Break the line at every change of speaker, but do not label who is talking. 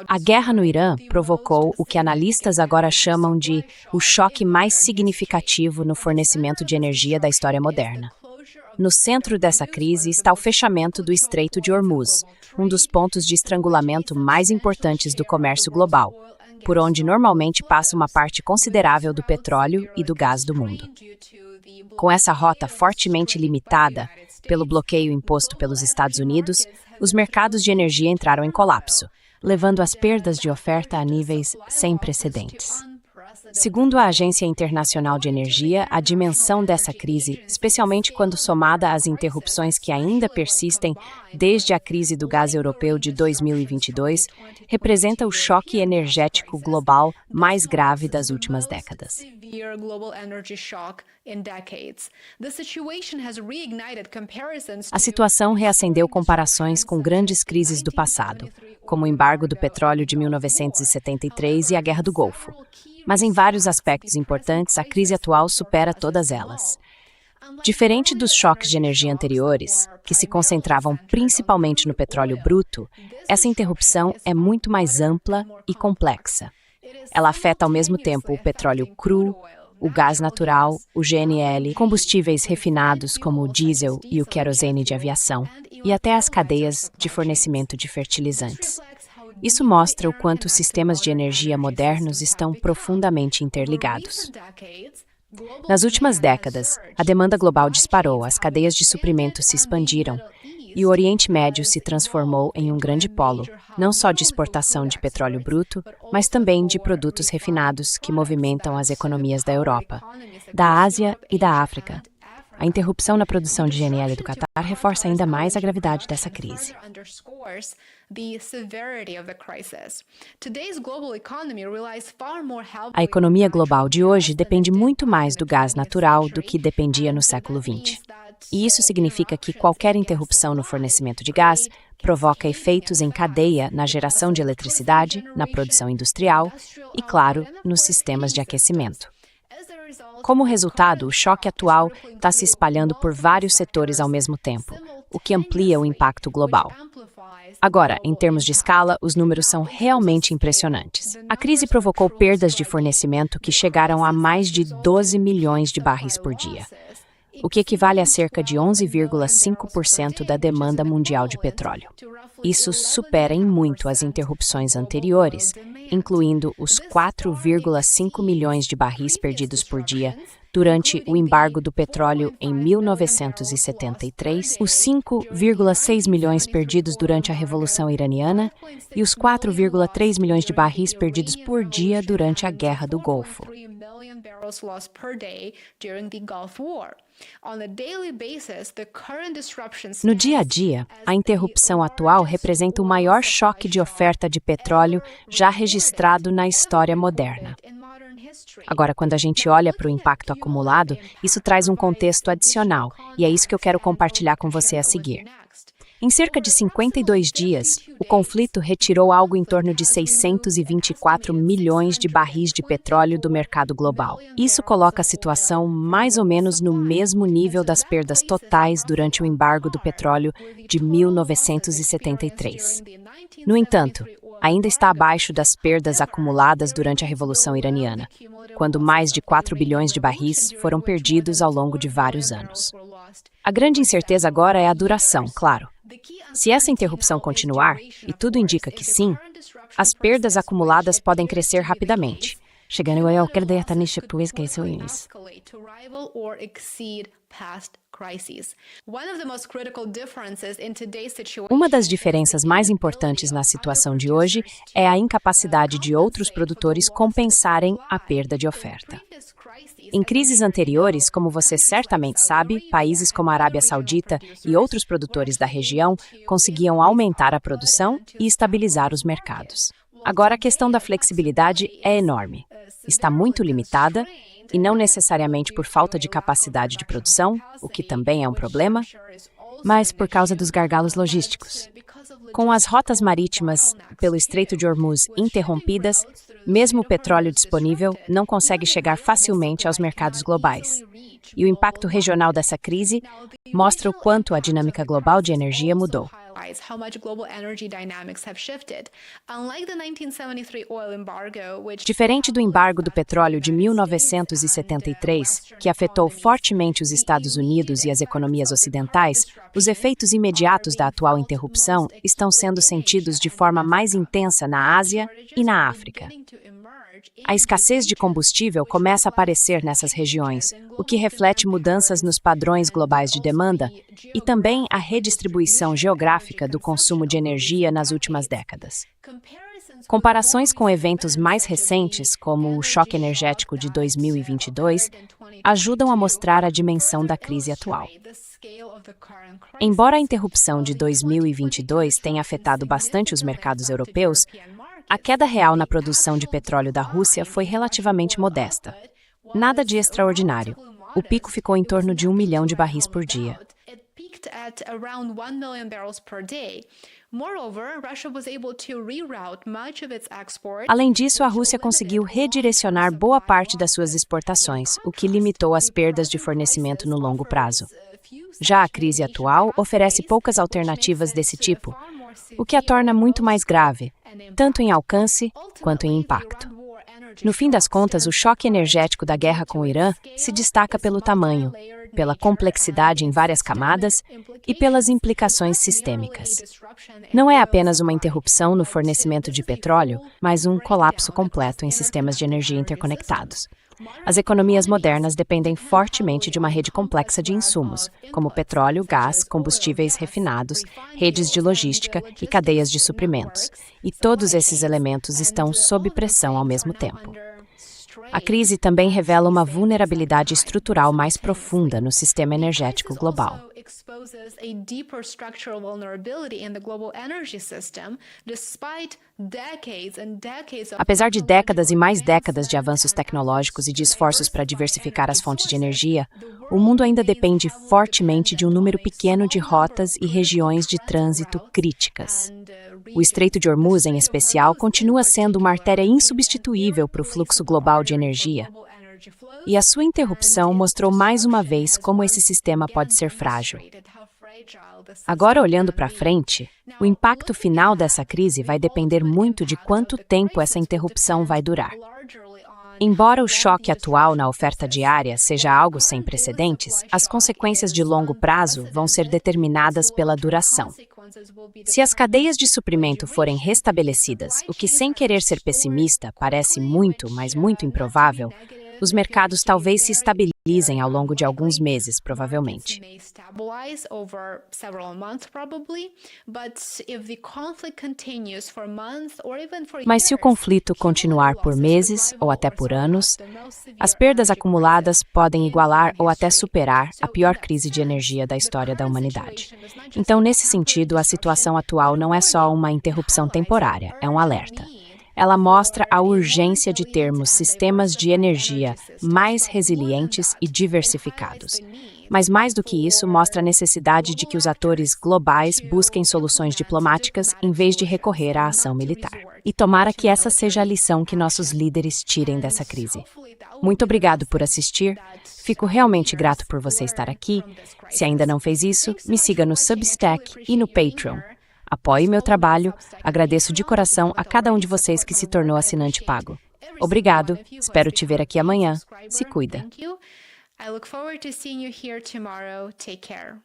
A guerra no Irã provocou o que analistas agora chamam de o choque mais significativo no fornecimento de energia da história moderna. No centro dessa crise está o fechamento do Estreito de Hormuz, um dos pontos de estrangulamento mais importantes do comércio global, por onde normalmente passa uma parte considerável do petróleo e do gás do mundo. Com essa rota fortemente limitada pelo bloqueio imposto pelos Estados Unidos, os mercados de energia entraram em colapso, levando as perdas de oferta a níveis sem precedentes. Segundo a Agência Internacional de Energia, a dimensão dessa crise, especialmente quando somada às interrupções que ainda persistem desde a crise do gás europeu de 2022, representa o choque energético global mais grave das últimas décadas. A situação reacendeu comparações com grandes crises do passado, como o embargo do petróleo de 1973 e a Guerra do Golfo. Mas em vários aspectos importantes, a crise atual supera todas elas. Diferente dos choques de energia anteriores, que se concentravam principalmente no petróleo bruto, essa interrupção é muito mais ampla e complexa. Ela afeta ao mesmo tempo o petróleo cru, o gás natural, o GNL, combustíveis refinados como o diesel e o querosene de aviação, e até as cadeias de fornecimento de fertilizantes. Isso mostra o quanto os sistemas de energia modernos estão profundamente interligados. Nas últimas décadas, a demanda global disparou, as cadeias de suprimento se expandiram e o Oriente Médio se transformou em um grande polo, não só de exportação de petróleo bruto, mas também de produtos refinados que movimentam as economias da Europa, da Ásia e da África. A interrupção na produção de GNL do Catar reforça ainda mais a gravidade dessa crise. A economia global de hoje depende muito mais do gás natural do que dependia no século XX. E isso significa que qualquer interrupção no fornecimento de gás provoca efeitos em cadeia na geração de eletricidade, na produção industrial e, claro, nos sistemas de aquecimento. Como resultado, o choque atual está se espalhando por vários setores ao mesmo tempo, o que amplia o impacto global. Agora, em termos de escala, os números são realmente impressionantes. A crise provocou perdas de fornecimento que chegaram a mais de 12 milhões de barris por dia, o que equivale a cerca de 11,5% da demanda mundial de petróleo. Isso supera em muito as interrupções anteriores, incluindo os 4,5 milhões de barris perdidos por dia durante o embargo do petróleo em 1973, os 5,6 milhões perdidos durante a Revolução Iraniana e os 4,3 milhões de barris perdidos por dia durante a Guerra do Golfo. No dia a dia, a interrupção atual representa o maior choque de oferta de petróleo já registrado na história moderna. Agora, quando a gente olha para o impacto acumulado, isso traz um contexto adicional, e é isso que eu quero compartilhar com você a seguir. Em cerca de 52 dias, o conflito retirou algo em torno de 624 milhões de barris de petróleo do mercado global. Isso coloca a situação mais ou menos no mesmo nível das perdas totais durante o embargo do petróleo de 1973. No entanto, ainda está abaixo das perdas acumuladas durante a Revolução Iraniana, quando mais de 4 bilhões de barris foram perdidos ao longo de vários anos. A grande incerteza agora é a duração, claro. Se essa interrupção continuar, e tudo indica que sim, as perdas acumuladas podem crescer rapidamente, chegando a qualquer dia tá nisso que isso. Uma das diferenças mais importantes na situação de hoje é a incapacidade de outros produtores compensarem a perda de oferta. Em crises anteriores, como você certamente sabe, países como a Arábia Saudita e outros produtores da região conseguiam aumentar a produção e estabilizar os mercados. Agora, a questão da flexibilidade é enorme. Está muito limitada, e não necessariamente por falta de capacidade de produção, o que também é um problema, mas por causa dos gargalos logísticos. Com as rotas marítimas pelo Estreito de Hormuz interrompidas, mesmo o petróleo disponível não consegue chegar facilmente aos mercados globais. E o impacto regional dessa crise mostra o quanto a dinâmica global de energia mudou.
emphasize how much global energy dynamics have shifted. Unlike the 1973 oil embargo, which
Diferente do embargo do petróleo de 1973, que afetou fortemente os Estados Unidos e as economias ocidentais, os efeitos imediatos da atual interrupção estão sendo sentidos de forma mais intensa na Ásia e na África. A escassez de combustível começa a aparecer nessas regiões, o que reflete mudanças nos padrões globais de demanda e também a redistribuição geográfica do consumo de energia nas últimas décadas. Comparações com eventos mais recentes, como o choque energético de 2022, ajudam a mostrar a dimensão da crise atual. Embora a interrupção de 2022 tenha afetado bastante os mercados europeus, a queda real na produção de petróleo da Rússia foi relativamente modesta. Nada de extraordinário. O pico ficou em torno de 1 milhão de barris por dia. Além disso, a Rússia conseguiu redirecionar boa parte das suas exportações, o que limitou as perdas de fornecimento no longo prazo. Já a crise atual oferece poucas alternativas desse tipo, o que a torna muito mais grave, tanto em alcance quanto em impacto. No fim das contas, o choque energético da guerra com o Irã se destaca pelo tamanho, pela complexidade em várias camadas e pelas implicações sistêmicas. Não é apenas uma interrupção no fornecimento de petróleo, mas um colapso completo em sistemas de energia interconectados. As economias modernas dependem fortemente de uma rede complexa de insumos, como petróleo, gás, combustíveis refinados, redes de logística e cadeias de suprimentos. E todos esses elementos estão sob pressão ao mesmo tempo. A crise também revela uma vulnerabilidade estrutural mais profunda no sistema energético global. Apesar de décadas e mais décadas de avanços tecnológicos e de esforços para diversificar as fontes de energia, o mundo ainda depende fortemente de um número pequeno de rotas e regiões de trânsito críticas. O Estreito de Hormuz, em especial, continua sendo uma artéria insubstituível para o fluxo global de energia. E a sua interrupção mostrou mais uma vez como esse sistema pode ser frágil. Agora, olhando para frente, o impacto final dessa crise vai depender muito de quanto tempo essa interrupção vai durar. Embora o choque atual na oferta diária seja algo sem precedentes, as consequências de longo prazo vão ser determinadas pela duração. Se as cadeias de suprimento forem restabelecidas, o que, sem querer ser pessimista, parece muito, mas muito improvável, os mercados talvez se estabilizem ao longo de alguns meses, provavelmente. Mas se o conflito continuar por meses ou até por anos, as perdas acumuladas podem igualar ou até superar a pior crise de energia da história da humanidade. Então, nesse sentido, a situação atual não é só uma interrupção temporária, é um alerta. Ela mostra a urgência de termos sistemas de energia mais resilientes e diversificados. Mas mais do que isso, mostra a necessidade de que os atores globais busquem soluções diplomáticas em vez de recorrer à ação militar. E tomara que essa seja a lição que nossos líderes tirem dessa crise. Muito obrigado por assistir. Fico realmente grato por você estar aqui. Se ainda não fez isso, me siga no Substack e no Patreon. Apoie meu trabalho, agradeço de coração a cada um de vocês que se tornou assinante pago. Obrigado, espero te ver aqui amanhã. Se cuida.
I look forward to seeing you here tomorrow. Take care.